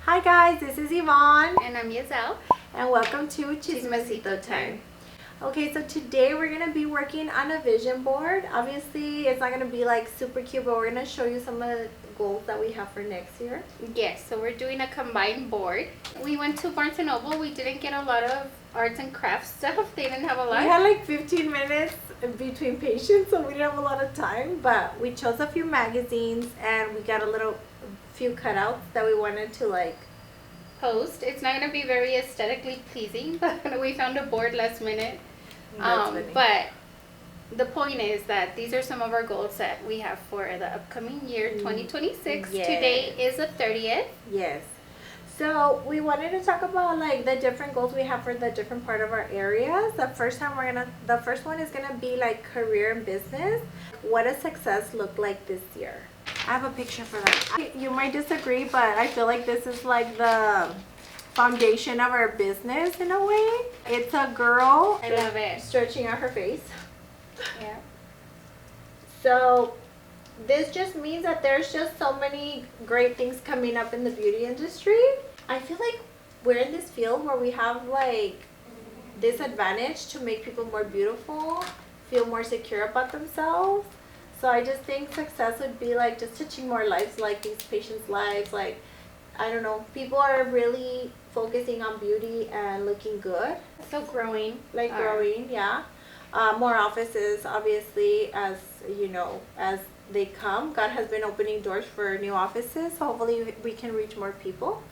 Hi guys, this is Yvonne. And I'm Yazelle. And welcome to Chismecito Tiime. Okay, so today we're going to be working on a vision board. Obviously, it's not going to be like super cute, but we're going to show you some of the goals that we have for next year. Yes, so we're doing a combined board. We went to Barnes & Noble. We didn't get a lot of arts and crafts stuff. They didn't have a lot. We had like 15 minutes between patients, so we didn't have a lot of time, but we chose a few magazines and we got few cutouts that we wanted to like post. It's not going to be very aesthetically pleasing, but we found a board last minute. But the point is that these are some of our goals that we have for the upcoming year 2026. Yes. Today is the 30th. Yes. So we wanted to talk about like the different goals we have for the different part of our areas. The first one is gonna be like career and business. What does success look like this year? I have a picture for that. You might disagree, but I feel like this is like the foundation of our business in a way. It's a girl. I love it. Stretching out her face. Yeah. So this just means that there's just so many great things coming up in the beauty industry. I feel like we're in this field where we have like this advantage to make people more beautiful, feel more secure about themselves. So I just think success would be like just touching more lives, like these patients' lives. Like, I don't know, people are really focusing on beauty and looking good. So growing. Growing, yeah. More offices, obviously, as you know, as they come. God has been opening doors for new offices, so hopefully we can reach more people.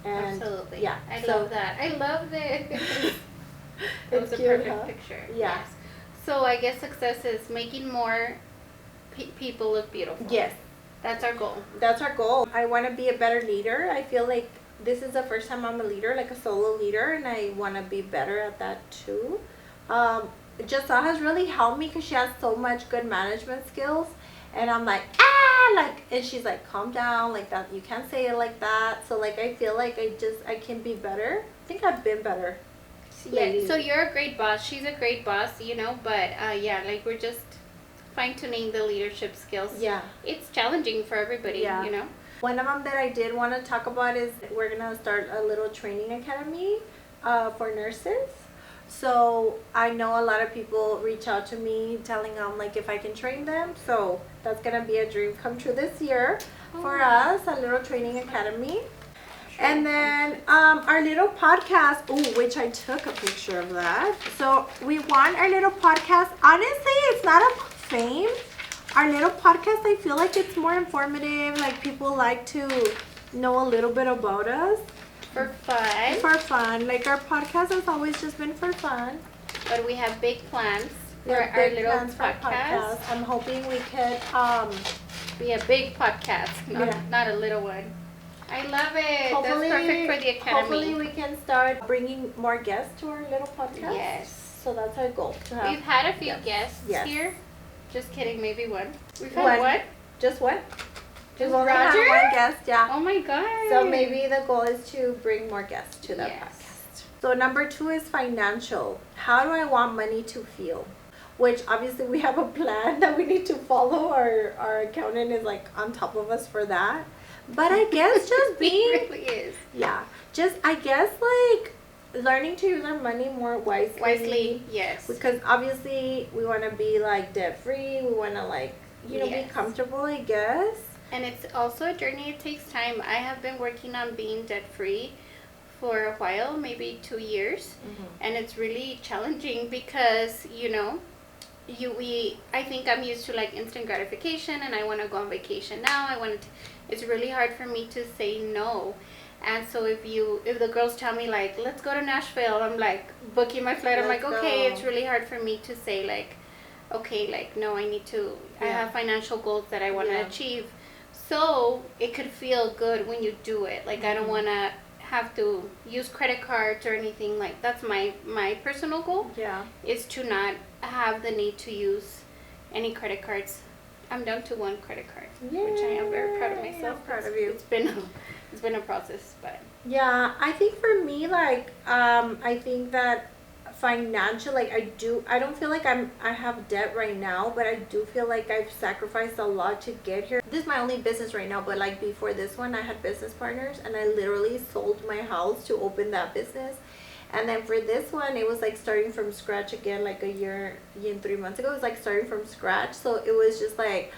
And absolutely. Yeah. I love that. I love this. That was a cute, perfect huh? picture. Yeah. Yes. So I guess success is making more people look beautiful. Yes. That's our goal. That's our goal. I want to be a better leader. I feel like this is the first time I'm a leader, like a solo leader, and I want to be better at that too. Jasa has really helped me because she has so much good management skills, and I'm like, and she's like, calm down, like that, you can't say it like that. So like I feel like I can be better. I think I've been better. Yeah, so you're a great boss. She's a great boss, but yeah, like we're just fine-tuning the leadership skills. Yeah. It's challenging for everybody, One of them that I did want to talk about is we're going to start a little training academy for nurses. So I know a lot of people reach out to me telling them like if I can train them. So that's going to be a dream come true this year for us, a little training academy. And then our little podcast, which I took a picture of that. So we want our little podcast. Honestly, it's not a fame. Our little podcast, I feel like it's more informative. Like people like to know a little bit about us. For fun. For fun. Like our podcast has always just been for fun. But we have big plans for our little podcast. I'm hoping we could be a big podcast, not a little one. I love it. Hopefully, that's perfect for the academy. Hopefully we can start bringing more guests to our little podcast. Yes. So that's our goal. We've had a few guests here. Just kidding, maybe one. We've had one. What? Just one? Just Roger? Roger? One guest, yeah. Oh my god. So maybe the goal is to bring more guests to the podcast. So number 2 is financial. How do I want money to feel? Which obviously we have a plan that we need to follow. Our accountant is like on top of us for that. But I guess just being... It really is. Yeah. Just, I guess like learning to use our money more wisely. Wisely, yes. Because obviously we want to be like debt free. We want to like, be comfortable, I guess. And it's also a journey. It takes time. I have been working on being debt free for a while, maybe 2 years. Mm-hmm. And it's really challenging because, I think I'm used to like instant gratification and I want to go on vacation now. It's really hard for me to say no. And so if the girls tell me like, let's go to Nashville, I'm like booking my flight. I'm like, okay, it's really hard for me to say like, okay, like, no, I need to, I have financial goals that I want to achieve. So it could feel good when you do it. Like, I don't want to have to use credit cards or anything. Like, that's my personal goal. Yeah. Is to not have the need to use any credit cards. I'm down to one credit card, which I am very proud of myself. I'm proud of you. It's been a process, but yeah, I think for me, like, I think that financial, like I don't feel like I have debt right now, but I do feel like I've sacrificed a lot to get here. This is my only business right now, but like before this one I had business partners, and I literally sold my house to open that business. And then for this one, it was like starting from scratch again, like a year and 3 months ago. It was like starting from scratch. So it was just like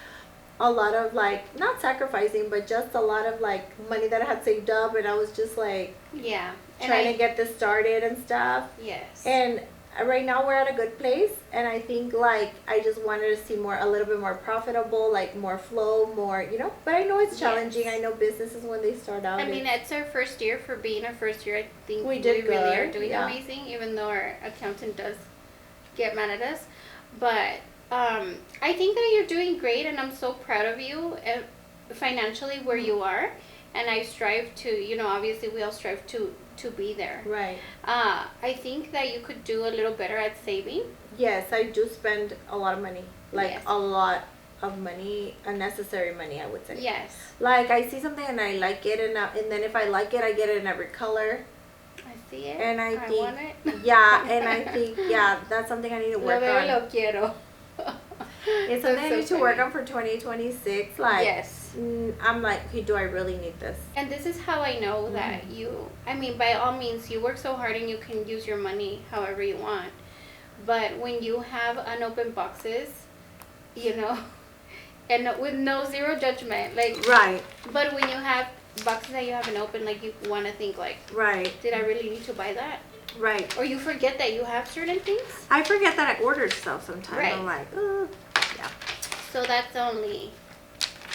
a lot of like, not sacrificing, but just a lot of like money that I had saved up. And I was just like, yeah, trying to get this started and stuff. Yes. And right now we're at a good place. And I think like I just wanted to see more, a little bit more profitable, like more flow, more, you know. But I know it's challenging. Yes. I know businesses when they start out. I mean, it's our first year. For being our first year, I think we did really good. are doing amazing, even though our accountant does get mad at us. But I think that you're doing great, and I'm so proud of you financially where you are. And I strive to, you know, obviously we all strive to be there. Right. I think that you could do a little better at saving. Yes, I do spend a lot of money. Like Yes. a lot of money, unnecessary money, I would say. Yes. Like I see something and I like it, and then if I like it, I get it in every color. I see it. And I think, want it. yeah, and I think, yeah, that's something I need to work Lo veo y on. lo quiero. It's something I That's need so to work funny. on for 2026. Like, Yes. I'm like, okay, do I really need this? And this is how I know that you, I mean, by all means, you work so hard and you can use your money however you want. But when you have unopened boxes, you know, and with zero judgment, like, Right, but when you have boxes that you haven't opened, like, you want to think, like, right, did I really need to buy that? right. Or you forget that you have certain things. I forget that I ordered stuff sometimes. Right. I'm like, yeah. So that's only,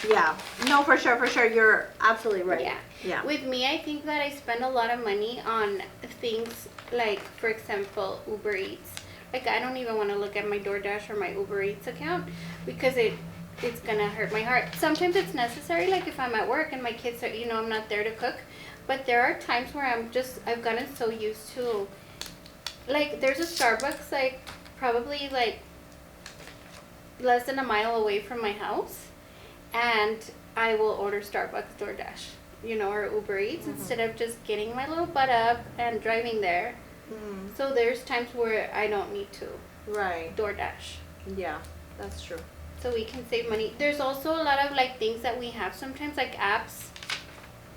Yeah. No, for sure. You're absolutely right. yeah. Yeah. With me, I think that I spend a lot of money on things like, for example, Uber Eats. Like, I don't even want to look at my DoorDash or my Uber Eats account because it's gonna hurt my heart. Sometimes it's necessary, like if I'm at work and my kids are, you know, I'm not there to cook. But there are times where I've gotten so used to, like, there's a Starbucks, like, probably, like, less than a mile away from my house. And I will order Starbucks DoorDash, you know, or Uber Eats instead of just getting my little butt up and driving there. So there's times where I don't need to Right. DoorDash. Yeah, that's true. So we can save money. There's also a lot of like things that we have sometimes, like apps,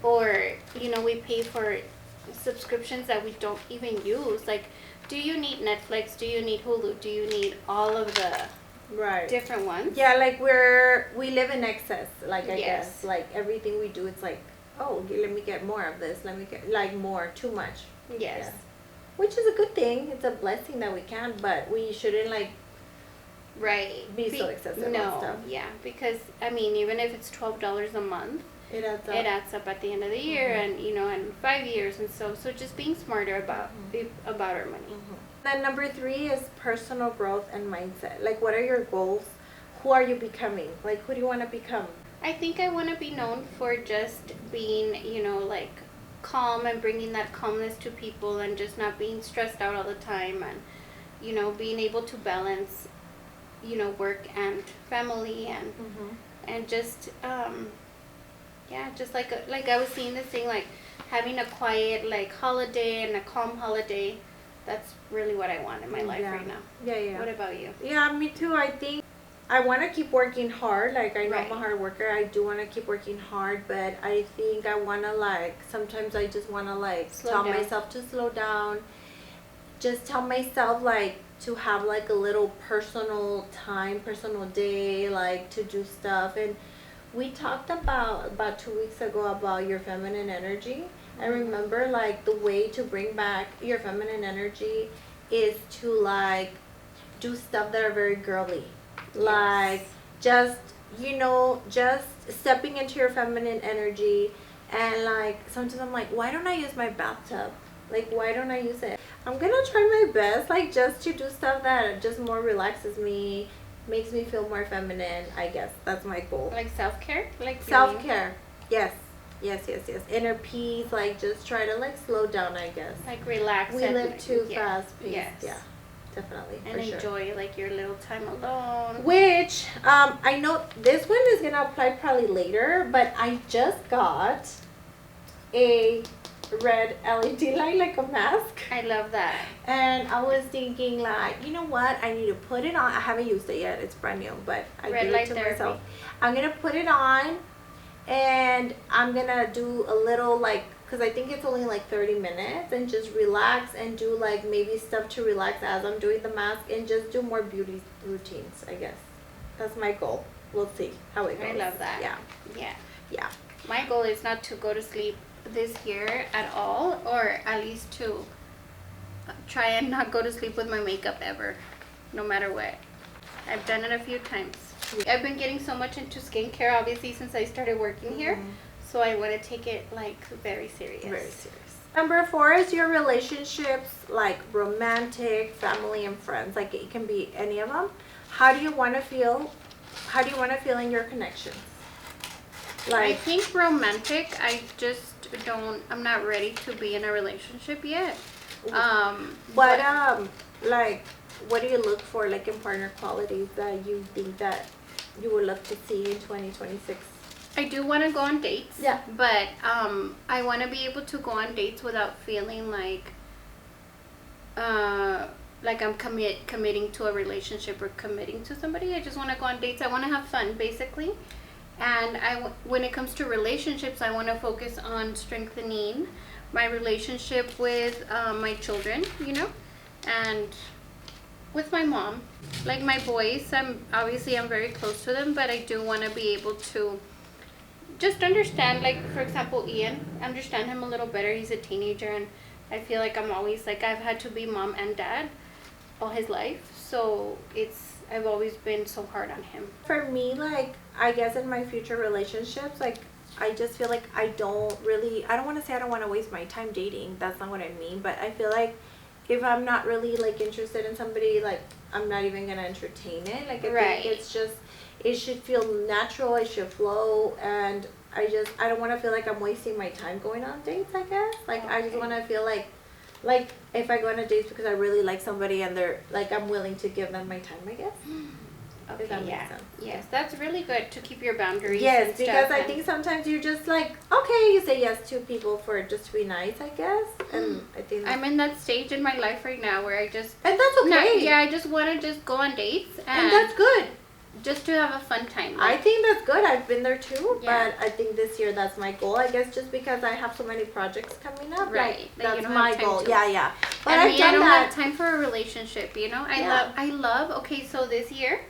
or, you know, we pay for subscriptions that we don't even use. Like, do you need Netflix? Do you need Hulu? Do you need all of the Right. different ones? Yeah, like we live in excess. Like I Yes. guess, like everything we do, it's like, oh, let me get more of this. Let me get like more, too much. Yes. Yeah. Which is a good thing. It's a blessing that we can, but we shouldn't like. Right. Be so excessive on stuff. Yeah, because I mean, even if it's $12 a month, It adds up. it adds up at the end of the year, and you know, and 5 years, and so just being smarter about our money. Then number 3 is personal growth and mindset. Like, what are your goals? Who are you becoming? Like, who do you want to become? I think I want to be known for just being, you know, like calm and bringing that calmness to people and just not being stressed out all the time, and, you know, being able to balance, you know, work and family, and just yeah, just like I was seeing this thing, like having a quiet like holiday and a calm holiday. That's really what I want in my life right now. Yeah. What about you? Yeah, me too. I think I want to keep working hard. Like, I know Right. I'm a hard worker. I do want to keep working hard, but I think I want to, like, sometimes I just want to, like, tell myself to slow down. Just tell myself, like, to have, like, a little personal time, personal day, like, to do stuff. And we talked about 2 weeks ago about your feminine energy. I remember, like, the way to bring back your feminine energy is to, like, do stuff that are very girly. Like, just, you know, just stepping into your feminine energy. And, like, sometimes I'm like, why don't I use my bathtub? Like, why don't I use it? I'm gonna try my best, like, just to do stuff that just more relaxes me, makes me feel more feminine, I guess. That's my goal. Like self-care? Like Self-care. Yes. Inner peace, like, just try to, like, slow down, I guess. Like relax. We and, live too yeah, fast paced. Yes. Yeah, definitely. And for enjoy sure. like your little time alone. Which, I know this one is gonna apply probably later, but I just got a red LED light, like a mask. I love that. And I was thinking, like, you know what? I need to put it on. I haven't used it yet. It's brand new, but I Red give light it to therapy. myself. I'm going to put it on, and I'm going to do a little, like, because I think it's only like 30 minutes, and just relax and do, like, maybe stuff to relax as I'm doing the mask, and just do more beauty routines, I guess. That's my goal. We'll see how it goes. I love that. Yeah. Yeah. Yeah. My goal is not to go to sleep this year at all, or at least to try and not go to sleep with my makeup ever, no matter what. I've done it a few times. I've been getting so much into skincare, obviously, since I started working here. So I want to take it, like, very serious. Very serious. Number 4 is your relationships, like romantic, family, and friends. Like, it can be any of them. How do you want to feel? How do you want to feel in your connections? I Like, think romantic, I just don't, I'm not ready to be in a relationship yet. what like, what do you look for, like, in partner qualities that you think that you would love to see in 2026? I do want to go on dates. Yeah. But I want to be able to go on dates without feeling like I'm committing to a relationship or committing to somebody. I just want to go on dates. I want to have fun, basically. And when it comes to relationships, I want to focus on strengthening my relationship with my children, you know, and with my mom. Like my boys, I'm very close to them, but I do want to be able to just understand, like, for example, Ian, understand him a little better. He's a teenager, and I feel like I'm always, like, I've had to be mom and dad all his life, so I've always been so hard on him. For me, like, I guess in my future relationships, like, I just feel like I don't want to say I don't want to waste my time dating. That's not what I mean. But I feel like if I'm not really, like, interested in somebody, like, I'm not even going to entertain it. Like, I think it's just, it should feel natural. It should flow. And I don't want to feel like I'm wasting my time going on dates, I guess. Like, I just want to feel like if I go on a date because I really like somebody and they're, like, I'm willing to give them my time, I guess. Okay, If that makes sense. Yes, that's really good to keep your boundaries. Yes, and because stuff, I think sometimes you're just like, okay, you say yes to people for just to be nice, I guess. And I think I'm in that stage in my life right now where I just... And that's okay. I just want to just go on dates. And that's good. Just to have a fun time. I think that's good. I've been there too. Yeah. But I think this year that's my goal. I guess just because I have so many projects coming up. Right. Like, That you that's don't my have time goal. to- Yeah. But And I've I done don't that. have time for a relationship, you know? Yeah. I love, okay, so this year,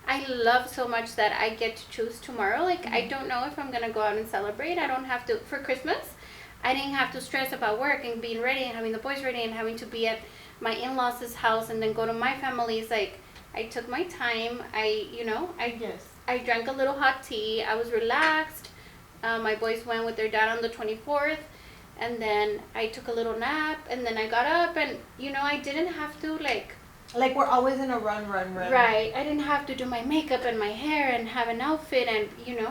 I love so much that I get to choose tomorrow. Like, I don't know if I'm going to go out and celebrate. I don't have to, for Christmas, I didn't have to stress about work and being ready and having the boys ready and having to be at my in-laws' house and then go to my family's. Like, I took my time. I drank a little hot tea. I was relaxed. My boys went with their dad on the 24th. And then I took a little nap. And then I got up. And, I didn't have to, like, we're always in a run. Right. I didn't have to do my makeup and my hair and have an outfit. And,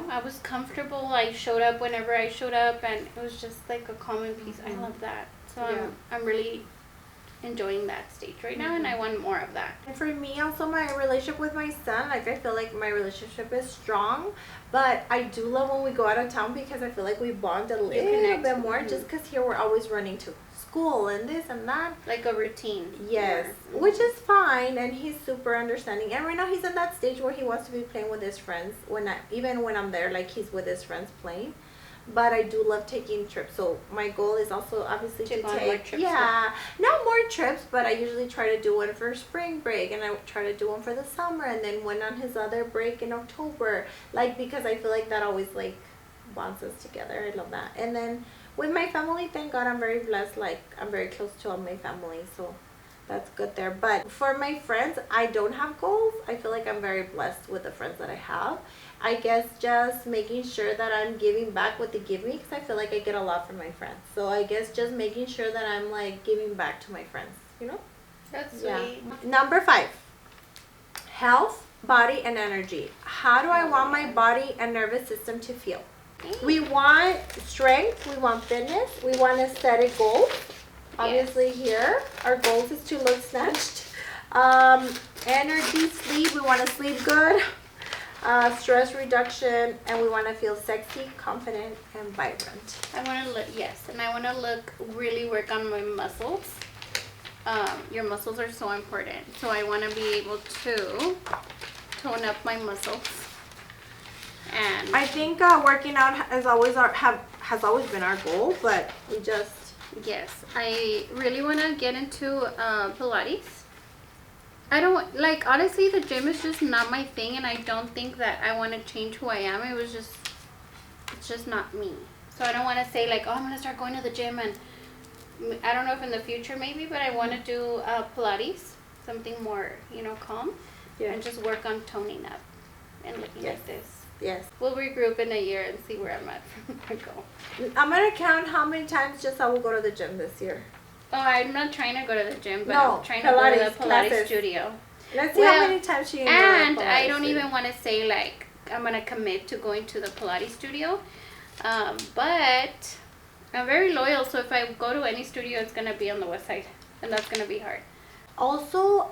I was comfortable. I showed up whenever I showed up. And it was just like a calm and peace. I love that. So I'm really enjoying that stage right now, and I want more of that. And for me, also, my relationship with my son, like, I feel like my relationship is strong, but I do love when we go out of town because I feel like we bond a little bit more, just because here we're always running to school and this and that. Like a routine. Yes, which is fine, and he's super understanding. And right now he's in that stage where he wants to be playing with his friends. Even when I'm there, like, he's with his friends playing. But I do love taking trips. So my goal is also obviously to go on take more trips. Yeah, not more trips, but I usually try to do one for spring break, and I try to do one for the summer, and then one on his other break in October. Like, because I feel like that always, like, bonds us together. I love that. And then with my family, thank God, I'm very blessed. Like, I'm very close to all my family, so that's good there. But for my friends, I don't have goals. I feel like I'm very blessed with the friends that I have. I guess just making sure that I'm giving back what they give me, because I feel like I get a lot from my friends. So I guess just making sure that I'm, like, giving back to my friends, That's sweet. Number 5, health, body, and energy. How do I want my body and nervous system to feel? We want strength, we want fitness, we want aesthetic goals. Obviously here, our goals is to look snatched. Energy, sleep, we want to sleep good. stress reduction, and we want to feel sexy, confident, and vibrant. I want to look, yes, and I want to really work on my muscles. Your muscles are so important, so I want to be able to tone up my muscles. And I think working out has always been our goal, but we just yes, I really want to get into Pilates. I don't like, honestly, the gym is just not my thing, and I don't think that I want to change who I am. It's just not me. So I don't want to say like, oh, I'm gonna start going to the gym, and I don't know if in the future maybe, but I want to do Pilates, something more, calm, and just work on toning up and looking like this. Yes. We'll regroup in a year and see where I'm at from my goal. I'm gonna count how many times just I will go to the gym this year. Oh, I'm not trying to go to the gym, but No, I'm trying to go to the Pilates classes. studio. Let's see how many times she can go to And the Pilates I don't studio. even want to say like I'm gonna commit to going to the Pilates studio, but I'm very loyal. So if I go to any studio, it's gonna be on the west side, and that's gonna be hard. Also,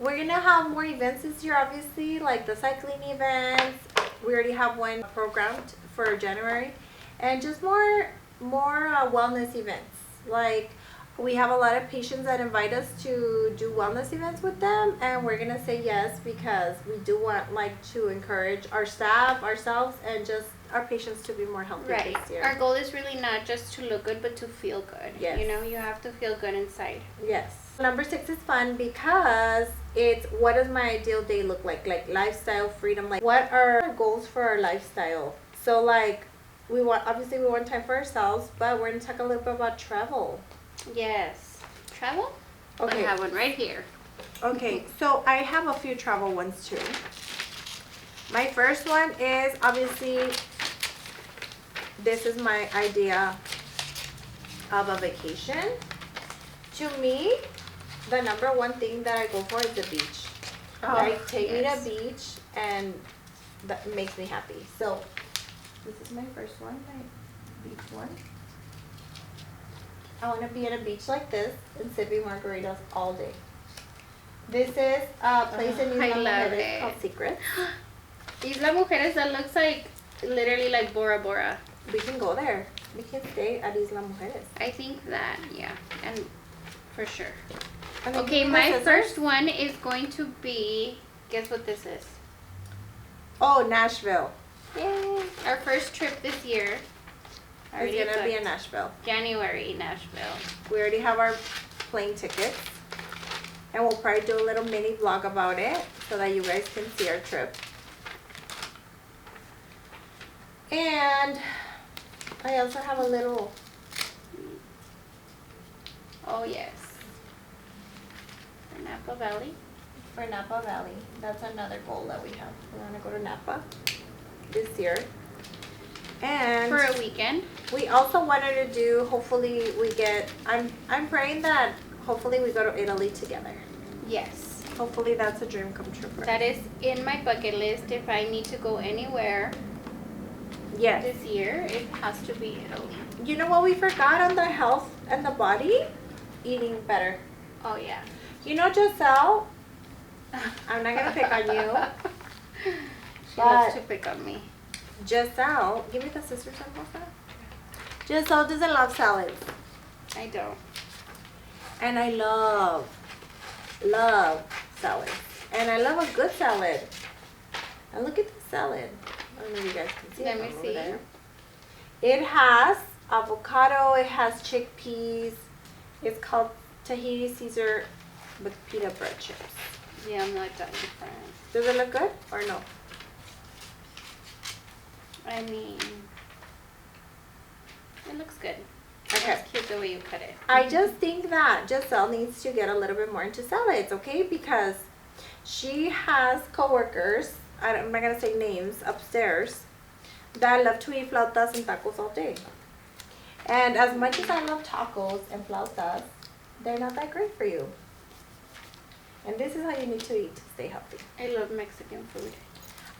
we're gonna have more events this year, obviously, like the cycling events. We already have one programmed for January, and just more wellness events. Like, we have a lot of patients that invite us to do wellness events with them, and we're gonna say yes because we do want to encourage our staff, ourselves, and just our patients to be more healthy Right. this year. Our goal is really not just to look good, but to feel good. Yes. You have to feel good inside. Yes. Number 6 is fun because it's what does my ideal day look like? Like lifestyle freedom. Like what are our goals for our lifestyle? So we want time for ourselves, but we're gonna talk a little bit about travel. Yes. Travel? Okay. I have one right here. Okay, so I have a few travel ones too. My first one is obviously this is my idea of a vacation. To me, the number one thing that I go for is the beach. Take me to the beach, and that makes me happy. So this is my first one, my beach one. I want to be at a beach like this and sipping margaritas all day. This is a place in Isla Mujeres called Secret. Isla Mujeres, that looks like literally like Bora Bora. We can go there. We can stay at Isla Mujeres. I think that, yeah, and for sure. And then Okay, give me my the scissors. first one is going to be, guess what this is? Oh, Nashville. Yay! Our first trip this year. It's gonna be in Nashville. January, Nashville. We already have our plane tickets, and we'll probably do a little mini vlog about it so that you guys can see our trip. And I also have a little. Oh yes. For Napa Valley. For Napa Valley. That's another goal that we have. We want to go to Napa this year. And For a weekend. we also wanted to do, hopefully we get, I'm praying that hopefully we go to Italy together. Yes. Hopefully that's a dream come true for us. That is in my bucket list. If I need to go anywhere Yes. this year, it has to be Italy. You know what we forgot on the health and the body? Eating better. Oh yeah. You know, Giselle, I'm not going to pick on you. She loves to pick on me. Giselle, give me the scissors and all that. Giselle doesn't love salads. I don't. And I love salads. And I love a good salad. And look at this salad. I don't know if you guys can see Let it me from see. over there. It has avocado, it has chickpeas. It's called Tahiti Caesar with pita bread chips. Yeah, I'm not that different. Does it look good or no? I mean, it looks good. Okay. It's cute the way you cut it. I just think that Giselle needs to get a little bit more into salads, okay? Because she has coworkers, I'm not gonna say names, upstairs, that love to eat flautas and tacos all day. And as much as I love tacos and flautas, they're not that great for you. And this is how you need to eat to stay healthy. I love Mexican food.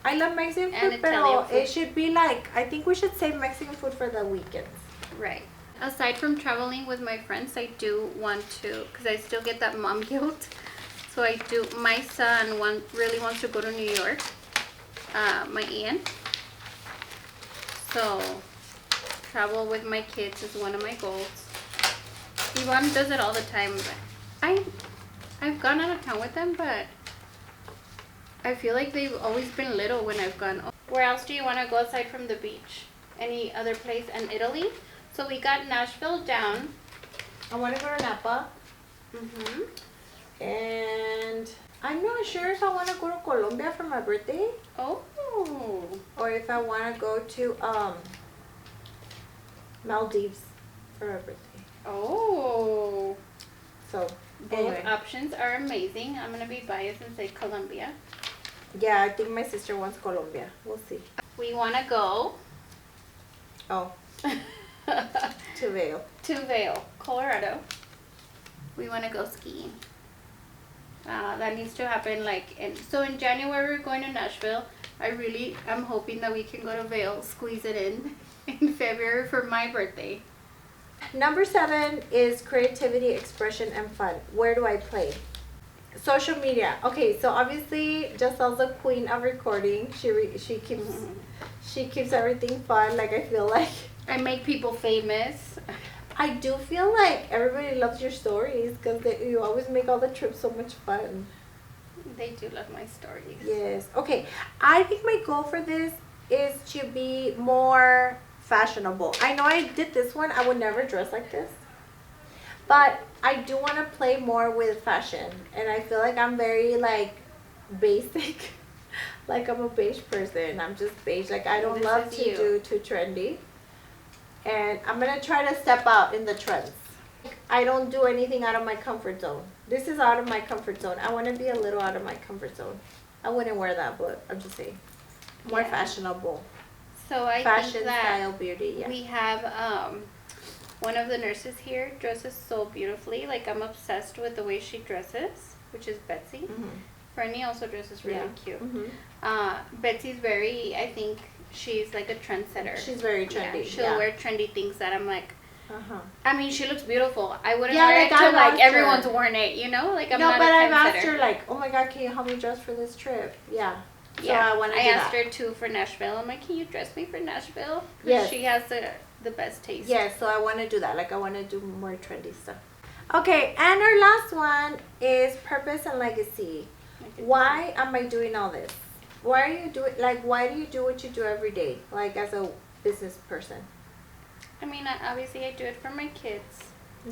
I love Mexican And food, but Italian food. it should be like, I think we should save Mexican food for the weekends. Right. Aside from traveling with my friends, I do want to, because I still get that mom guilt. So I do, my son really wants to go to New York. my aunt. So travel with my kids is one of my goals. Yvonne does it all the time, but I've gone out of town with them, but I feel like they've always been little when I've gone. Where else do you want to go aside from the beach? Any other place in Italy? So we got Nashville down. I want to go to Napa. And I'm not sure if I want to go to Colombia for my birthday. Oh. Or if I want to go to Maldives for my birthday. Oh. So, Both anyway. options are amazing. I'm going to be biased and say Colombia. Yeah, I think my sister wants Colombia. We'll see. We want to go Oh, to Vail. to Vail, Colorado. We want to go skiing. That needs to happen so in January we're going to Nashville. I'm hoping that we can go to Vail, squeeze it in February for my birthday. Number 7 is creativity, expression, and fun. Where do I play? Social media. Okay, so obviously Giselle's a queen of recording. She keeps everything fun. Like, I feel like I make people famous. I do feel like everybody loves your stories because you always make all the trips so much fun. They do love my stories. Yes. Okay, I think my goal for this is to be more fashionable. I know I did this one. I would never dress like this. But I do want to play more with fashion. And I feel like I'm very, like, basic. Like, I'm a beige person. I'm just beige. Like, I don't love to do too trendy. And I'm going to try to step out in the trends. I don't do anything out of my comfort zone. This is out of my comfort zone. I want to be a little out of my comfort zone. I wouldn't wear that, but I'm just saying. More fashionable. So I Fashion, think that style, beauty, yeah. we have one of the nurses here dresses so beautifully. Like, I'm obsessed with the way she dresses, which is Betsy. Fernie also dresses really cute. Betsy's very, I think she's like a trendsetter. She's very trendy. Yeah, she'll wear trendy things that I'm like, Uh-huh. I mean, she looks beautiful. I wouldn't Yeah, wear like, it to I've like asked everyone's her. worn it, you know? Like, I'm No, not but a I've trendsetter. asked her, like, oh my God, can you help me dress for this trip? Yeah. So Yeah, I want to I do asked that. her too for Nashville. I'm like, can you dress me for Nashville? 'Cause Yes. she has the best taste. Yeah, so I want to do that. Like, I want to do more trendy stuff. Okay, and our last one is purpose and legacy. Why am I doing all this? Why are you doing, like, why do you do what you do every day? Like, as a business person. I mean, obviously I do it for my kids.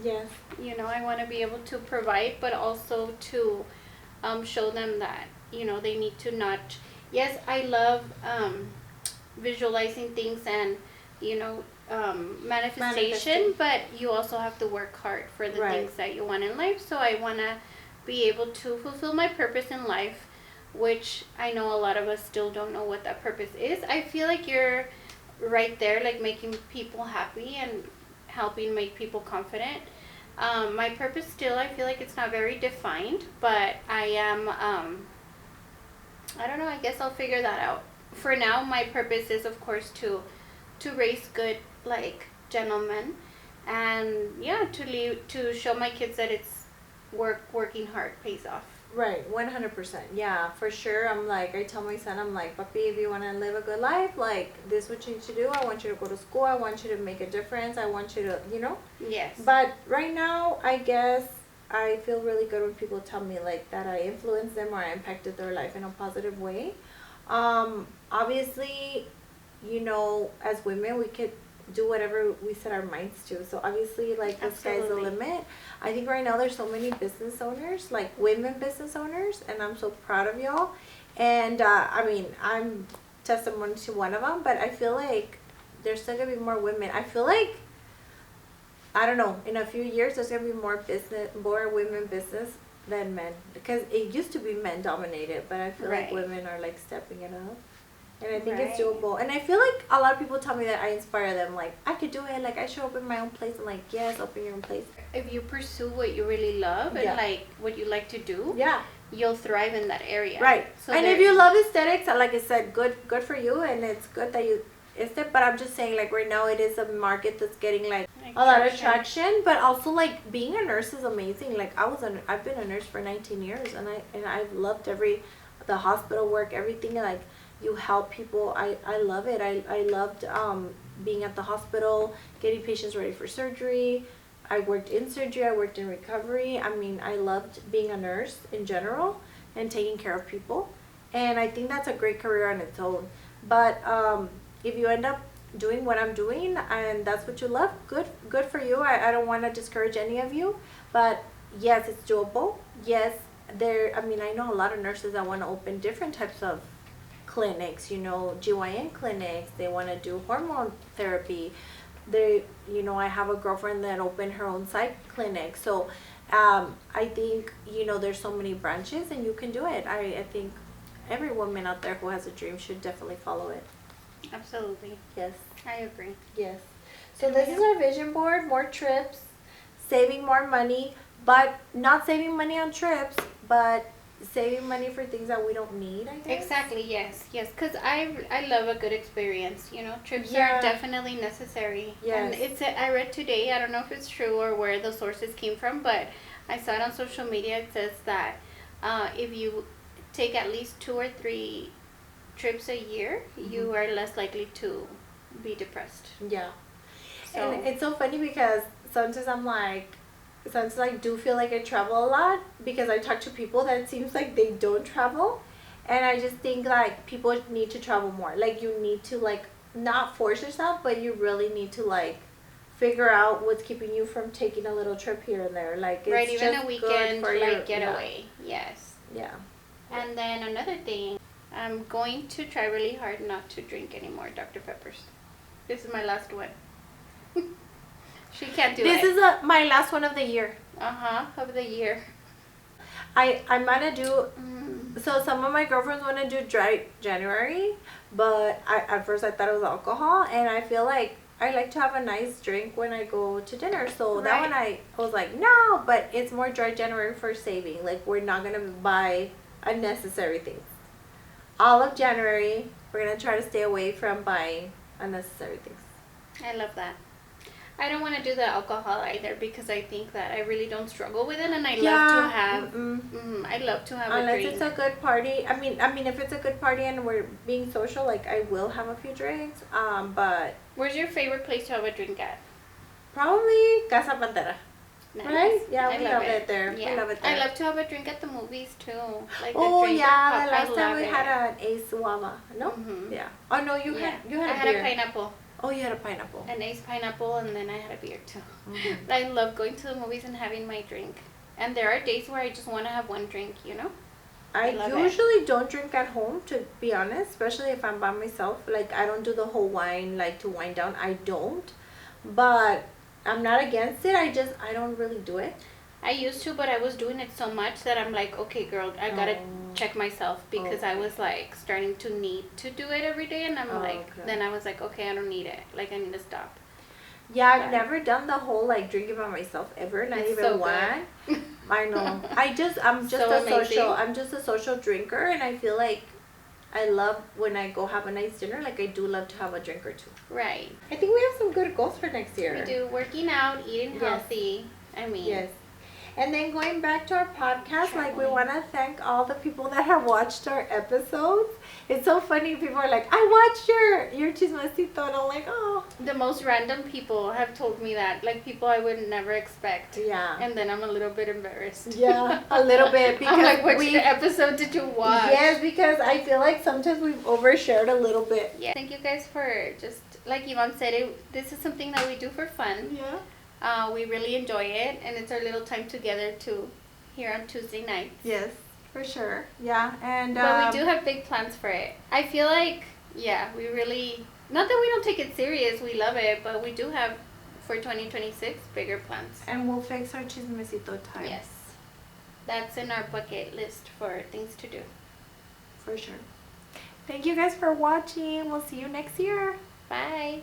Yes. You know, I want to be able to provide, but also to show them that, you know, they need to not, yes, I love visualizing things and, you know, manifestation, but you also have to work hard for the things that you want in life. So I want to be able to fulfill my purpose in life, which I know a lot of us still don't know what that purpose is. I feel like you're right there, like making people happy and helping make people confident. My purpose still, I feel like it's not very defined, but I am, I don't know, I guess I'll figure that out. For now, my purpose is, of course, to raise good, like, gentlemen, and yeah, to show my kids that it's working hard pays off. Right, 100%. Yeah, for sure. I'm like, I tell my son, I'm like, Papi, if you want to live a good life, like, this is what you need to do. I want you to go to school. I want you to make a difference. I want you to, you know? Yes. But right now, I guess I feel really good when people tell me, like, that I influenced them or I impacted their life in a positive way. Obviously, you know, as women, we could do whatever we set our minds to. So obviously, like, the sky's the limit. I think right now there's so many business owners, like women business owners, and I'm so proud of y'all. And I mean, I'm testimony to one of them, but I feel like there's still gonna be more women. I feel like, I don't know, in a few years there's gonna be more women business than men, because it used to be men dominated, but I feel like women are like stepping it up. And I think it's doable. And I feel like a lot of people tell me that I inspire them. Like, I could do it. Like, I should open my own place. I'm like, yes, open your own place. If you pursue what you really love and, like, what you like to do, you'll thrive in that area. Right. So and if you love aesthetics, like I said, good for you. And it's good that you aesthetic. But I'm just saying, like, right now it is a market that's getting, like a lot of traction. But also, like, being a nurse is amazing. Like, I've been a nurse for 19 years. And I've loved the hospital work, everything. Like, you help people. I love it. I loved being at the hospital, getting patients ready for surgery. I worked in surgery, I worked in recovery. I mean, I loved being a nurse in general and taking care of people. And I think that's a great career on its own. But if you end up doing what I'm doing and that's what you love, good for you. I don't want to discourage any of you. But yes, it's doable. Yes, I know a lot of nurses that want to open different types of clinics, GYN clinics. They want to do hormone therapy. I have a girlfriend that opened her own psych clinic. So I think, there's so many branches and you can do it. I think every woman out there who has a dream should definitely follow it. Absolutely. Yes. I agree. Yes. So this is our vision board, more trips, saving more money, but not saving money on trips, but saving money for things that we don't need, I guess. Exactly, yes, because I love a good experience, trips Yeah. are definitely necessary. Yes. And I read today, I don't know if it's true or where the sources came from, but I saw it on social media. It says that if you take at least 2 or 3 trips a year, you are less likely to be depressed. Yeah. So And it's so funny because sometimes I do feel like I travel a lot because I talk to people that it seems like they don't travel. And I just think like people need to travel more. Like you need to like not force yourself, but you really need to like figure out what's keeping you from taking a little trip here and there. Like it's right, even just a weekend good for like your getaway. Yes. Yeah. And then another thing, I'm going to try really hard not to drink anymore Dr. Peppers. This is my last one. She can't do This it. is my last one of the year. Of the year. I'm gonna do. So some of my girlfriends want to do dry January, but at first I thought it was alcohol, and I feel like I like to have a nice drink when I go to dinner. So that one I was like, no, but it's more dry January for saving. Like we're not gonna buy unnecessary things. All of January, we're gonna try to stay away from buying unnecessary things. I love that. I don't want to do the alcohol either because I think that I really don't struggle with it, and I love to have. I love to have a Unless drink. it's a good party. I mean, if it's a good party and we're being social, like I will have a few drinks. But Where's your favorite place to have a drink at? probably Casa Pantera. Nice. Right? Yeah, I we love it there. Yeah. We love it there. I love to have a drink at the movies too. Like Oh the drink yeah, at the Pop, last I time love we it. had an Ace Wama. No? Mhm. Yeah. Oh no, you Yeah. had I a had beer. a pineapple. Oh, you had a pineapple. An Ace pineapple, and then I had a beer too. Mhm. I love going to the movies and having my drink. And there are days where I just want to have one drink, I love it. usually don't drink at home, to be honest, especially if I'm by myself. Like, I don't do the whole wine, like, to wind down. I don't. But I'm not against it. I don't really do it. I used to, but I was doing it so much that I'm like, okay, girl, I gotta check myself because I was like starting to need to do it every day, and I'm then I was like, okay, I don't need it. Like, I need to stop. Yeah, I've never done the whole like drinking by myself ever, not It's even so one. good. I know. I'm just So a amazing. I'm just a social drinker, and I feel like I love when I go have a nice dinner. Like I do love to have a drink or two. Right. I think we have some good goals for next year. We do working out, eating Yes. healthy. I mean, Yes. And then going back to our podcast, like we Traveling. want to thank all the people that have watched our episodes. It's so funny. People are like, I watched your Chismecito, and I'm like, oh. the most random people have told me that, like people I would never expect. Yeah. And then I'm a little bit embarrassed. Yeah, a little bit because I'm like, which episode did you watch? Yes, because I feel like sometimes we've overshared a little bit. Yeah. Thank you guys for just, like Yvonne said, this is something that we do for fun. Yeah. We really enjoy it, and it's our little time together to here on Tuesday nights. Yes, for sure. Yeah, and But we do have big plans for it. I feel like, we really, not that we don't take it serious, we love it, but we do have for 2026 bigger plans. And we'll fix our Chismecito time. Yes. That's in our bucket list for things to do. For sure. Thank you guys for watching. We'll see you next year. Bye.